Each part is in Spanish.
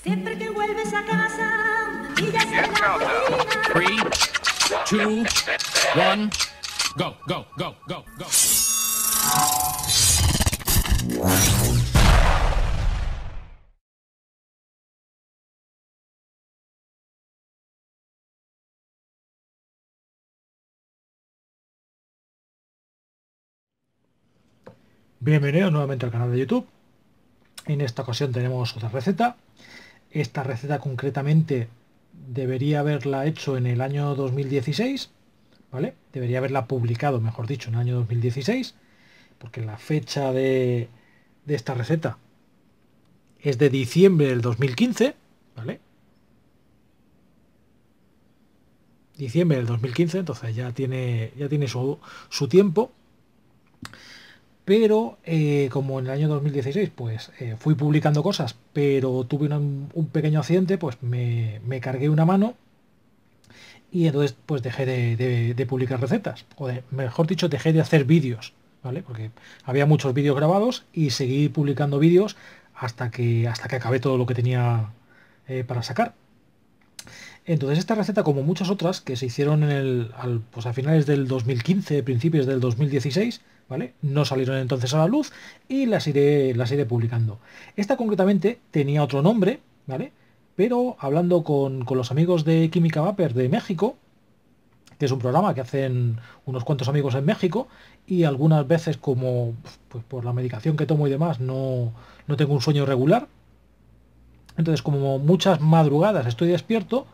Siempre que vuelves a casa, pillas en la cocina. 3, 2, 1, go, go, go, go, go. Bienvenidos nuevamente al canal de YouTube. En esta ocasión tenemos otra receta. Esta receta concretamente debería haberla hecho en el año 2016, ¿vale? Debería haberla publicado, mejor dicho, en el año 2016, porque la fecha de esta receta es de diciembre del 2015, ¿vale? Diciembre del 2015, entonces ya tiene su tiempo. Pero como en el año 2016 pues fui publicando cosas, pero tuve un pequeño accidente, pues me cargué una mano y entonces pues dejé de publicar recetas, mejor dicho, dejé de hacer vídeos, ¿vale? Porque había muchos vídeos grabados y seguí publicando vídeos hasta que acabé todo lo que tenía para sacar. Entonces esta receta, como muchas otras que se hicieron pues a finales del 2015, principios del 2016, ¿vale? No salieron entonces a la luz y las iré publicando. Esta concretamente tenía otro nombre, ¿vale? Pero hablando con los amigos de Química Vapor de México, que es un programa que hacen unos cuantos amigos en México, y algunas veces como pues, por la medicación que tomo y demás no tengo un sueño regular. Entonces, como muchas madrugadas estoy despierto,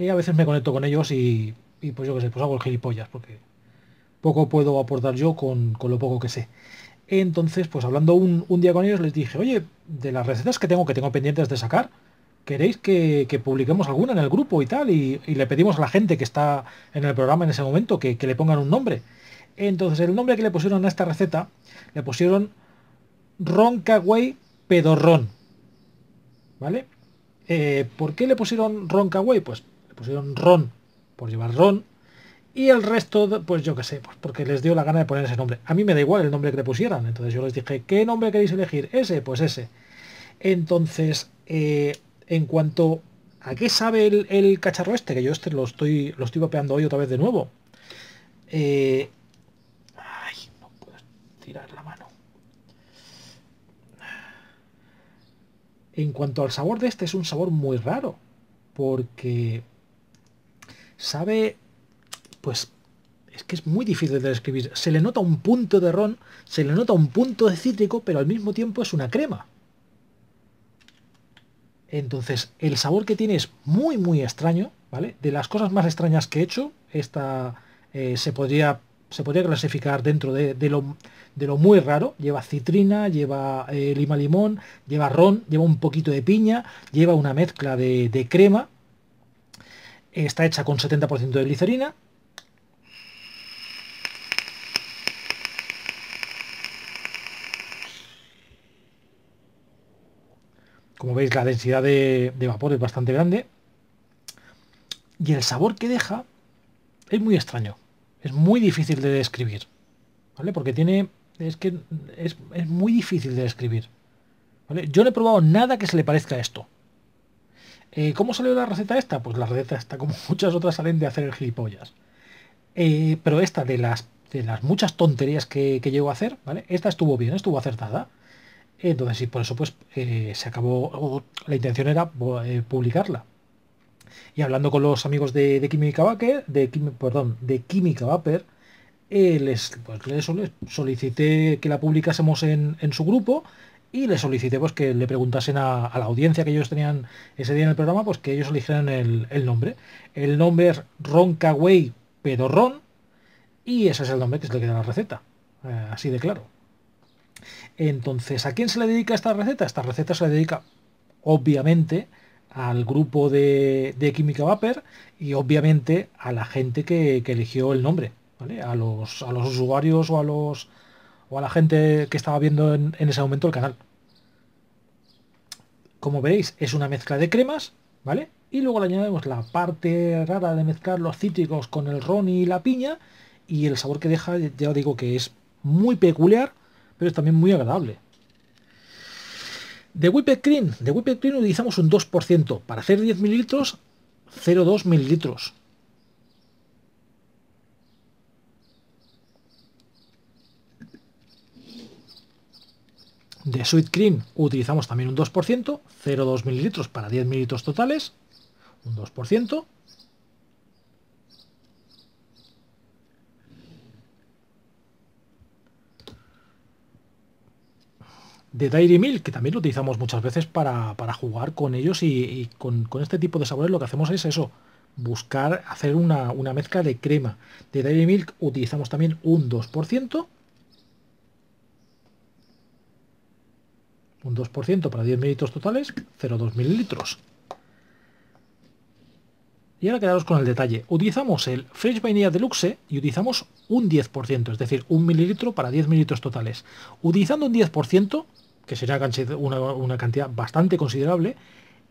a veces me conecto con ellos y pues yo qué sé, pues hago el gilipollas, porque poco puedo aportar yo con lo poco que sé. Entonces, pues hablando un día con ellos, les dije, oye, de las recetas que tengo pendientes de sacar, ¿queréis que publiquemos alguna en el grupo y tal? Y le pedimos a la gente que está en el programa en ese momento que le pongan un nombre. Entonces, el nombre que le pusieron a esta receta, le pusieron Roncaway Pedorrón, ¿vale? ¿Por qué le pusieron Roncaway? Pues le pusieron Ron por llevar Ron, y el resto, pues yo qué sé, pues porque les dio la gana de poner ese nombre. A mí me da igual el nombre que le pusieran, entonces yo les dije, ¿qué nombre queréis elegir? Ese, pues ese. Entonces, en cuanto a qué sabe el cacharro este, que yo lo estoy vapeando hoy otra vez de nuevo. Ay, no puedo tirar la mano. En cuanto al sabor de este, es un sabor muy raro, porque sabe, pues, es que es muy difícil de describir. Se le nota un punto de ron, se le nota un punto de cítrico, pero al mismo tiempo es una crema. Entonces, el sabor que tiene es muy, muy extraño, ¿vale? De las cosas más extrañas que he hecho, esta se podría clasificar dentro de lo muy raro. Lleva citrina, lleva lima limón, lleva ron, lleva un poquito de piña, lleva una mezcla de crema. Está hecha con 70% de glicerina. Como veis, la densidad de vapor es bastante grande. Y el sabor que deja es muy extraño. Es muy difícil de describir, ¿vale? Porque es que es muy difícil de describir, ¿vale? Yo no he probado nada que se le parezca a esto. ¿Cómo salió la receta esta? Pues la receta esta, como muchas otras, salen de hacer el gilipollas. Pero esta, de las muchas tonterías que llego a hacer, ¿vale? Esta estuvo bien, estuvo acertada. Entonces, sí, por eso pues se acabó. La intención era publicarla. Y hablando con los amigos de Química Vapor, de Química Vapor, les solicité que la publicásemos en su grupo, y les solicité pues que le preguntasen a la audiencia que ellos tenían ese día en el programa, pues que ellos eligieran el nombre. El nombre es Roncaway Pedorrón, y ese es el nombre que se le queda a la receta. Así de claro. Entonces, ¿a quién se le dedica esta receta? Esta receta se le dedica, obviamente, al grupo de Química Vapor, y obviamente a la gente que eligió el nombre, ¿vale? A los usuarios o a la gente que estaba viendo en ese momento el canal. Como veréis, es una mezcla de cremas, ¿vale? Y luego le añadimos la parte rara de mezclar los cítricos con el ron y la piña, y el sabor que deja, ya os digo que es muy peculiar, pero es también muy agradable. De whipped cream utilizamos un 2%. Para hacer 10 mililitros, 0,2 mililitros. De sweet cream utilizamos también un 2%, 0,2 mililitros para 10 mililitros totales, un 2%. De Dairy Milk, que también lo utilizamos muchas veces para jugar con ellos y con este tipo de sabores lo que hacemos es eso, buscar hacer una mezcla de crema. De Dairy Milk utilizamos también un 2%. Un 2% para 10 mililitros totales, 0,2 mililitros. Y ahora quedaros con el detalle. Utilizamos el Fresh Vanilla Deluxe y utilizamos un 10%, es decir, 1 mililitro para 10 mililitros totales. Utilizando un 10%, que sería una cantidad bastante considerable,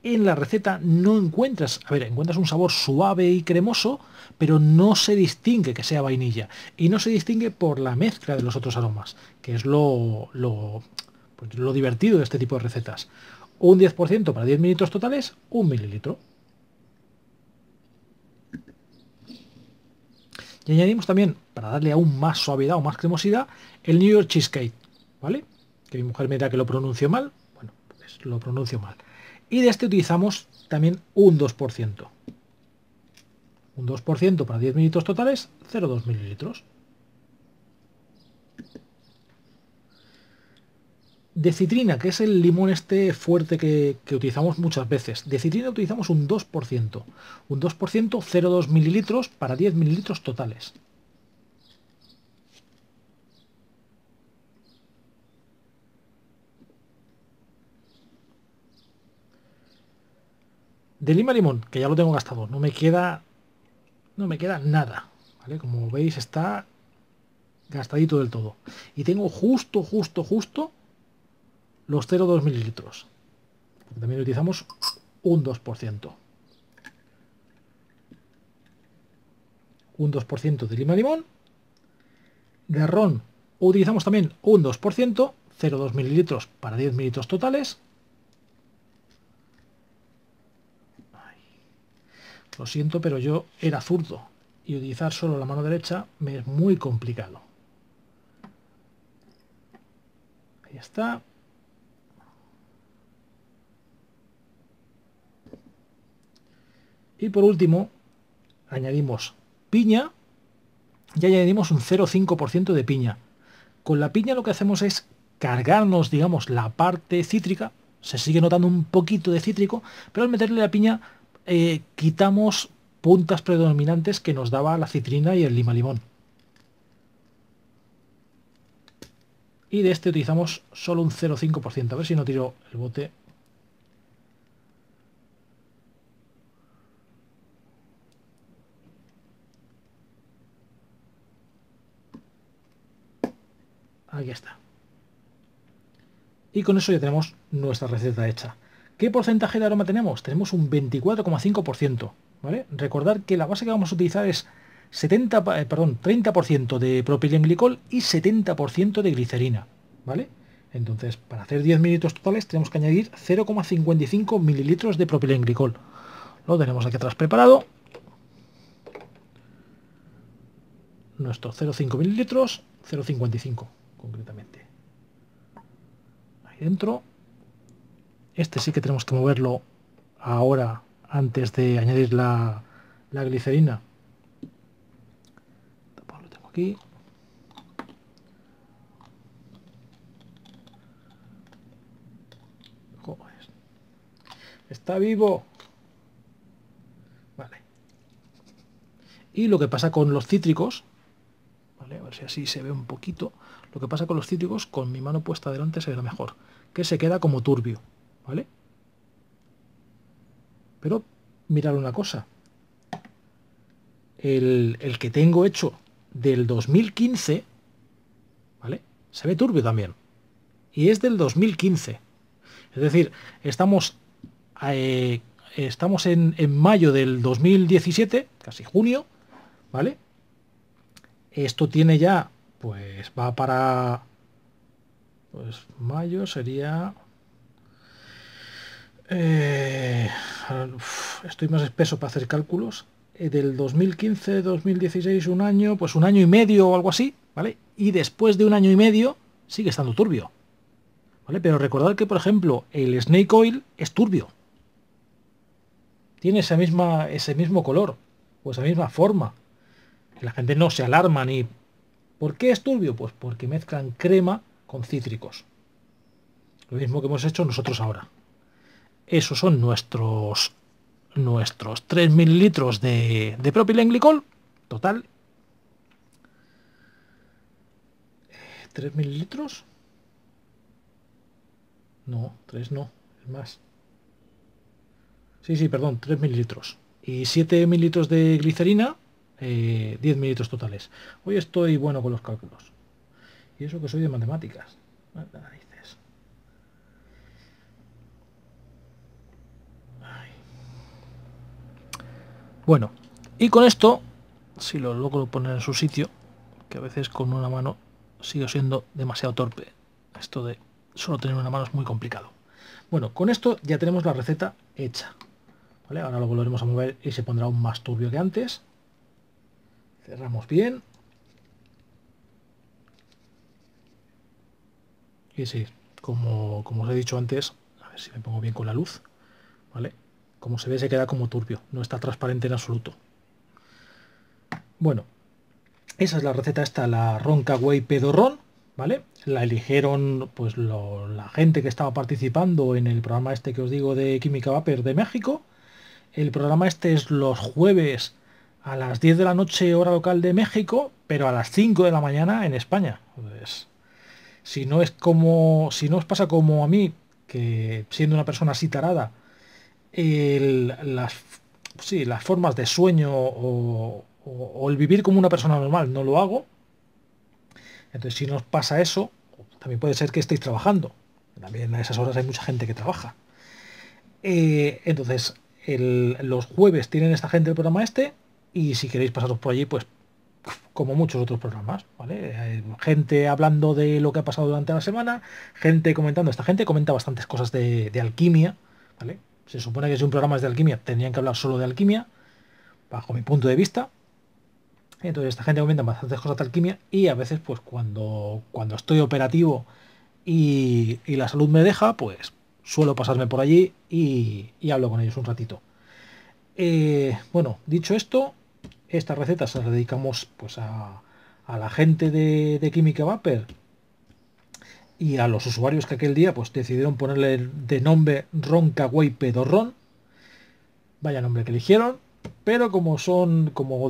en la receta no encuentras, encuentras un sabor suave y cremoso, pero no se distingue que sea vainilla. Y no se distingue por la mezcla de los otros aromas, que es lo divertido de este tipo de recetas. Un 10% para 10 mililitros totales, 1 mililitro. Y añadimos también, para darle aún más suavidad o más cremosidad, el New York Cheesecake, ¿vale? Que mi mujer me dirá que lo pronuncio mal, bueno, pues lo pronuncio mal. Y de este utilizamos también un 2%. Un 2% para 10 mililitros totales, 0,2 mililitros. De citrina, que es el limón este fuerte que utilizamos muchas veces. De citrina utilizamos un 2%. Un 2%, 0,2 mililitros para 10 mililitros totales. De lima limón, que ya lo tengo gastado, no me queda nada, ¿vale? Como veis está gastadito del todo. Y tengo justo los 0,2 mililitros. Porque también utilizamos un 2%. Un 2% de lima limón. De ron utilizamos también un 2%, 0,2 mililitros para 10 mililitros totales. Lo siento, pero yo era zurdo y utilizar solo la mano derecha me es muy complicado. Ahí está. Y por último, añadimos piña y añadimos un 0,5% de piña. Con la piña lo que hacemos es cargarnos, digamos, la parte cítrica. Se sigue notando un poquito de cítrico, pero al meterle la piña quitamos puntas predominantes que nos daba la citrina y el lima limón. Y de este utilizamos solo un 0,5%. A ver si no tiro el bote. Aquí está. Y con eso ya tenemos nuestra receta hecha. ¿Qué porcentaje de aroma tenemos? Tenemos un 24,5%. ¿Vale? Recordad que la base que vamos a utilizar es 30% de propilenglicol y 70% de glicerina. ¿Vale? Entonces, para hacer 10 mililitros totales tenemos que añadir 0,55 mililitros de propilenglicol. Lo tenemos aquí atrás preparado. Nuestros 0,5 mililitros, 0,55 concretamente. Ahí dentro. Este sí que tenemos que moverlo ahora antes de añadir la glicerina. Lo tengo aquí. Joder. Está vivo. Vale. Y lo que pasa con los cítricos, ¿vale? A ver si así se ve un poquito. Lo que pasa con los cítricos, con mi mano puesta delante se verá mejor. Que se queda como turbio, ¿vale? Pero mirad una cosa. El que tengo hecho del 2015, ¿vale? Se ve turbio también. Y es del 2015. Es decir, estamos en mayo del 2017, casi junio, ¿vale? Esto tiene ya, pues va para... Pues mayo sería... Estoy más espeso para hacer cálculos. Del 2015, 2016, un año, pues un año y medio o algo así, ¿vale? Y después de un año y medio sigue estando turbio, ¿vale? Pero recordad que, por ejemplo, el Snake Oil es turbio. Tiene ese mismo color o esa misma forma. La gente no se alarma ni... ¿Por qué es turbio? Pues porque mezclan crema con cítricos. Lo mismo que hemos hecho nosotros ahora. Esos son nuestros 3 mililitros de propilenglicol. Total. 3 mililitros. No, 3 no. Es más. Sí, perdón, 3 mililitros. Y 7 mililitros de glicerina, 10 mililitros totales. Hoy estoy bueno con los cálculos. Y eso que soy de matemáticas. Narices. Ay. Bueno, y con esto, si lo logro poner en su sitio, que a veces con una mano sigo siendo demasiado torpe. Esto de solo tener una mano es muy complicado. Bueno, con esto ya tenemos la receta hecha. ¿Vale? Ahora lo volveremos a mover y se pondrá aún más turbio que antes. Cerramos bien. Y sí, como os he dicho antes, a ver si me pongo bien con la luz, ¿vale? Como se ve, se queda como turbio, no está transparente en absoluto. Bueno, esa es la receta esta, la Roncagüey Pedorrón, ¿vale? La eligieron pues la gente que estaba participando en el programa este que os digo de Química Vapor de México. El programa este es los jueves a las 10 de la noche hora local de México, pero a las 5 de la mañana en España. Pues, si no os pasa como a mí, que siendo una persona así tarada, las formas de sueño o el vivir como una persona normal no lo hago. Entonces, si no os pasa eso, también puede ser que estéis trabajando. También a esas horas hay mucha gente que trabaja. Entonces, los jueves tienen esta gente el programa este, y si queréis pasaros por allí, pues como muchos otros programas, ¿vale? Hay gente hablando de lo que ha pasado durante la semana, gente comentando. Esta gente comenta bastantes cosas de alquimia, ¿vale? Se supone que si un programa es de alquimia, tendrían que hablar solo de alquimia, bajo mi punto de vista. Entonces esta gente comenta bastantes cosas de alquimia, y a veces, pues cuando estoy operativo y la salud me deja, pues suelo pasarme por allí y hablo con ellos un ratito. Bueno, dicho esto, esta receta se la dedicamos pues a la gente de Química Vapor y a los usuarios que aquel día pues decidieron ponerle de nombre Roncagüey Pedorrón. Vaya nombre que eligieron, pero como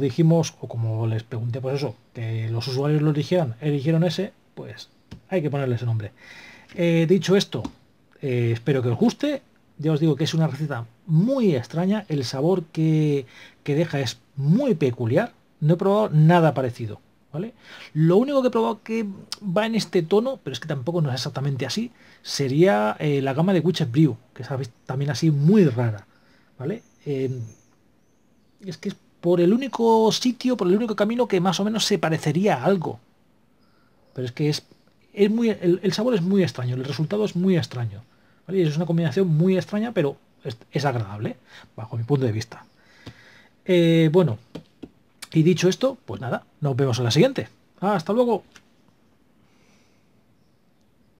dijimos, o como les pregunté, pues eso, que los usuarios lo eligieron ese, pues hay que ponerle ese nombre. Dicho esto, espero que os guste. Ya os digo que es una receta muy extraña, el sabor que deja es muy peculiar, no he probado nada parecido, ¿vale? Lo único que he probado que va en este tono, pero es que tampoco no es exactamente así, sería la gama de Witch's Brew, que es también así muy rara, ¿vale? Es que es por el único sitio, por el único camino que más o menos se parecería a algo, pero es que es muy, el sabor es muy extraño, el resultado es muy extraño, ¿vale? Y es una combinación muy extraña, pero es agradable, bajo mi punto de vista. Bueno, y dicho esto, pues nada, nos vemos en la siguiente. Hasta luego.